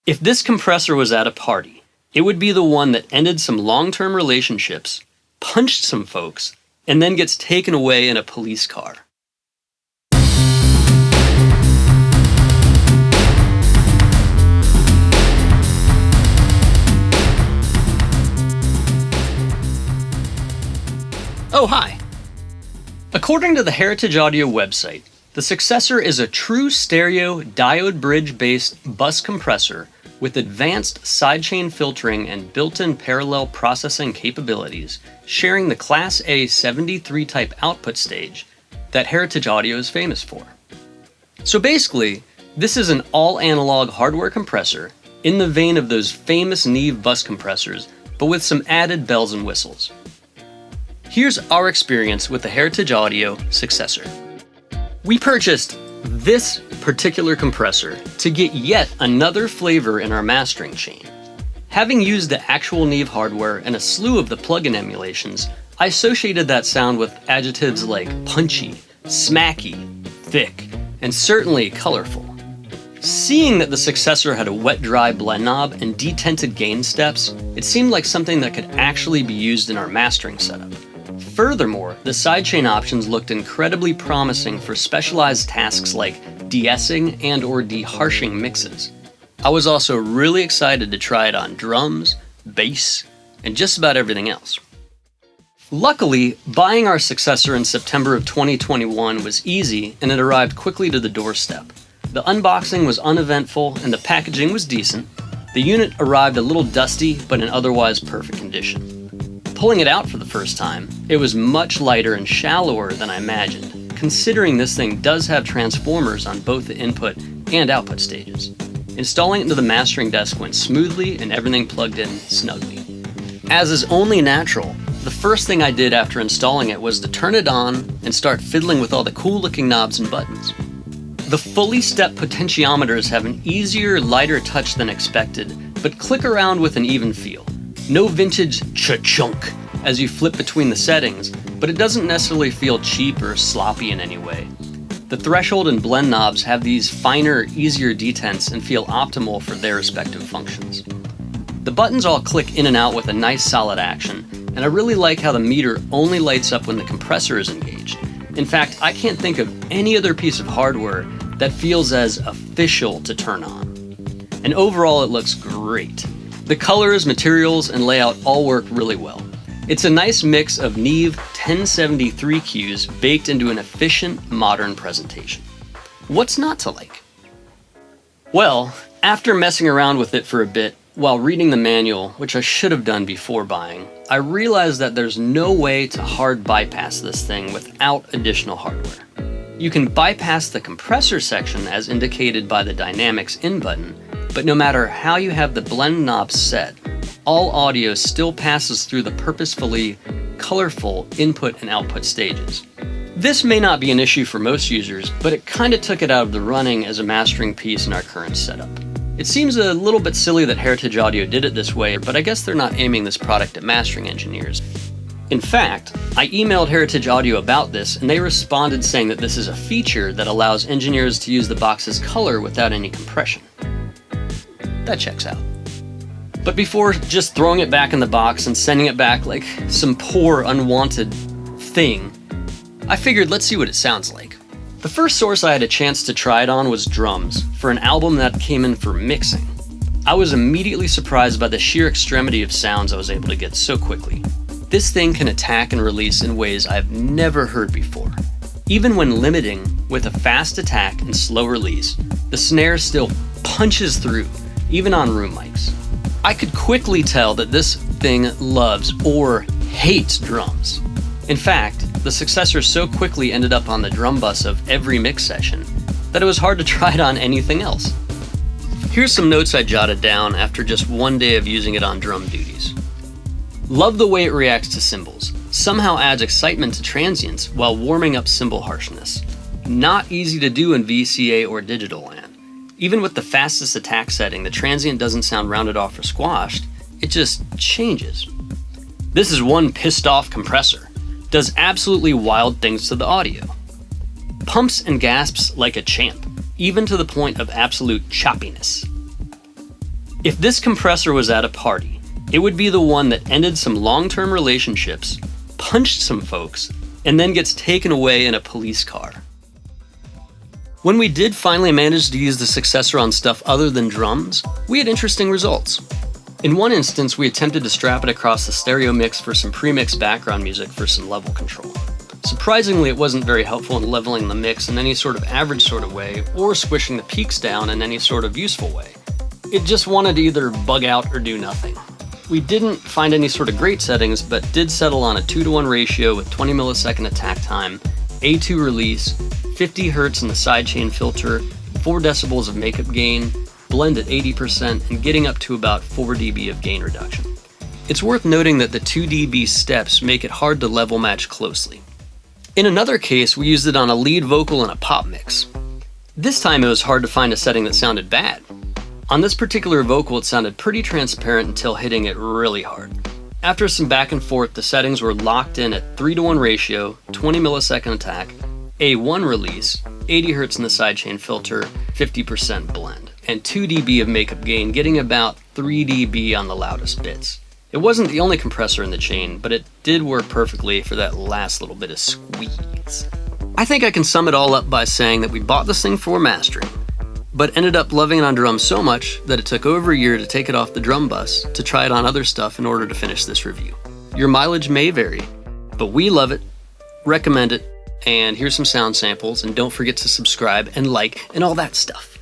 If this compressor was at a party, it would be the one that ended some long-term relationships, punched some folks, and then gets taken away in a police car. Oh, hi! According to the Heritage Audio website, the Successor is a true stereo diode bridge-based bus compressor with advanced sidechain filtering and built-in parallel processing capabilities, sharing the Class A 73 type output stage that Heritage Audio is famous for. So basically, this is an all-analog hardware compressor in the vein of those famous Neve bus compressors, but with some added bells and whistles. Here's our experience with the Heritage Audio Successor. We purchased this particular compressor to get yet another flavor in our mastering chain. Having used the actual Neve hardware and a slew of the plugin emulations, I associated that sound with adjectives like punchy, smacky, thick, and certainly colorful. Seeing that the Successor had a wet-dry blend knob and detented gain steps, it seemed like something that could actually be used in our mastering setup. Furthermore, the sidechain options looked incredibly promising for specialized tasks like de-essing and/or de-harshing mixes. I was also really excited to try it on drums, bass, and just about everything else. Luckily, buying our Successor in September of 2021 was easy and it arrived quickly to the doorstep. The unboxing was uneventful and the packaging was decent. The unit arrived a little dusty but in otherwise perfect condition. Pulling it out for the first time, it was much lighter and shallower than I imagined, considering this thing does have transformers on both the input and output stages. Installing it into the mastering desk went smoothly and everything plugged in snugly. As is only natural, the first thing I did after installing it was to turn it on and start fiddling with all the cool looking knobs and buttons. The fully stepped potentiometers have an easier, lighter touch than expected, but click around with an even feel. No vintage cha-chunk as you flip between the settings, but it doesn't necessarily feel cheap or sloppy in any way. The threshold and blend knobs have these finer, easier detents and feel optimal for their respective functions. The buttons all click in and out with a nice solid action, and I really like how the meter only lights up when the compressor is engaged. In fact, I can't think of any other piece of hardware that feels as official to turn on. And overall, it looks great. The colors, materials, and layout all work really well. It's a nice mix of Neve 1073 cues baked into an efficient, modern presentation. What's not to like? Well, after messing around with it for a bit, while reading the manual, which I should have done before buying, I realized that there's no way to hard bypass this thing without additional hardware. You can bypass the compressor section as indicated by the Dynamics In button, but no matter how you have the blend knob set, all audio still passes through the purposefully colorful input and output stages. This may not be an issue for most users, but it kinda took it out of the running as a mastering piece in our current setup. It seems a little bit silly that Heritage Audio did it this way, but I guess they're not aiming this product at mastering engineers. In fact, I emailed Heritage Audio about this and they responded saying that this is a feature that allows engineers to use the box's color without any compression. That checks out. But before just throwing it back in the box and sending it back like some poor unwanted thing, I figured let's see what it sounds like. The first source I had a chance to try it on was drums, for an album that came in for mixing. I was immediately surprised by the sheer extremity of sounds I was able to get so quickly. This thing can attack and release in ways I've never heard before. Even when limiting with a fast attack and slow release, the snare still punches through, even on room mics. I could quickly tell that this thing loves or hates drums. In fact, the Successor so quickly ended up on the drum bus of every mix session that it was hard to try it on anything else. Here's some notes I jotted down after just one day of using it on drum duties. Love the way it reacts to cymbals. Somehow adds excitement to transients while warming up cymbal harshness. Not easy to do in VCA or digital land. Even with the fastest attack setting, the transient doesn't sound rounded off or squashed, it just changes. This is one pissed off compressor. Does absolutely wild things to the audio. Pumps and gasps like a champ, even to the point of absolute choppiness. If this compressor was at a party, it would be the one that ended some long-term relationships, punched some folks, and then gets taken away in a police car. When we did finally manage to use the Successor on stuff other than drums, we had interesting results. In one instance, we attempted to strap it across the stereo mix for some pre-mixed background music for some level control. Surprisingly, it wasn't very helpful in leveling the mix in any sort of average sort of way, or squishing the peaks down in any sort of useful way. It just wanted to either bug out or do nothing. We didn't find any sort of great settings, but did settle on a 2:1 ratio with 20 millisecond attack time, A2 release, 50 Hz in the sidechain filter, 4 decibels of makeup gain, blend at 80%, and getting up to about 4 dB of gain reduction. It's worth noting that the 2 dB steps make it hard to level match closely. In another case, we used it on a lead vocal in a pop mix. This time it was hard to find a setting that sounded bad. On this particular vocal, it sounded pretty transparent until hitting it really hard. After some back and forth, the settings were locked in at 3:1 ratio, 20 millisecond attack, A1 release, 80 Hz in the sidechain filter, 50% blend, and 2 dB of makeup gain, getting about 3 dB on the loudest bits. It wasn't the only compressor in the chain, but it did work perfectly for that last little bit of squeeze. I think I can sum it all up by saying that we bought this thing for mastering, but ended up loving it on drums so much that it took over a year to take it off the drum bus to try it on other stuff in order to finish this review. Your mileage may vary, but we love it, recommend it, and here's some sound samples, and don't forget to subscribe and like and all that stuff.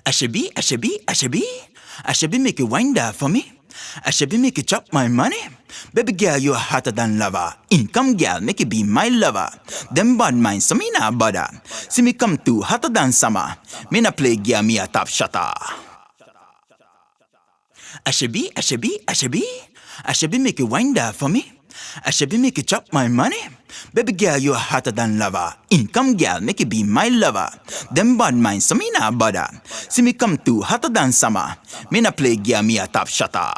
I should be make you wind up for me. I should be make you chop my money. Baby girl, you hotter than lava. Income girl, make you be my lover. Them bad minds, so me nah bother. See me come too hotter than summer. Me nah play girl, me a top shutter. I should be make you wind up for me. I should be make you chop my money. Baby girl, you hotter than lava. Income girl, make you be my lover. Them bad minds, so me nah bother. See me come too hotter than summer. Me nah play girl, me a top shutter.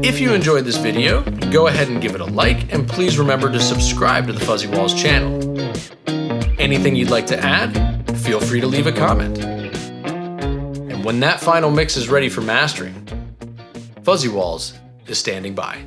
If you enjoyed this video, go ahead and give it a like, and please remember to subscribe to the Fuzzywallz channel. Anything you'd like to add, feel free to leave a comment. And when that final mix is ready for mastering, Fuzzywallz is standing by.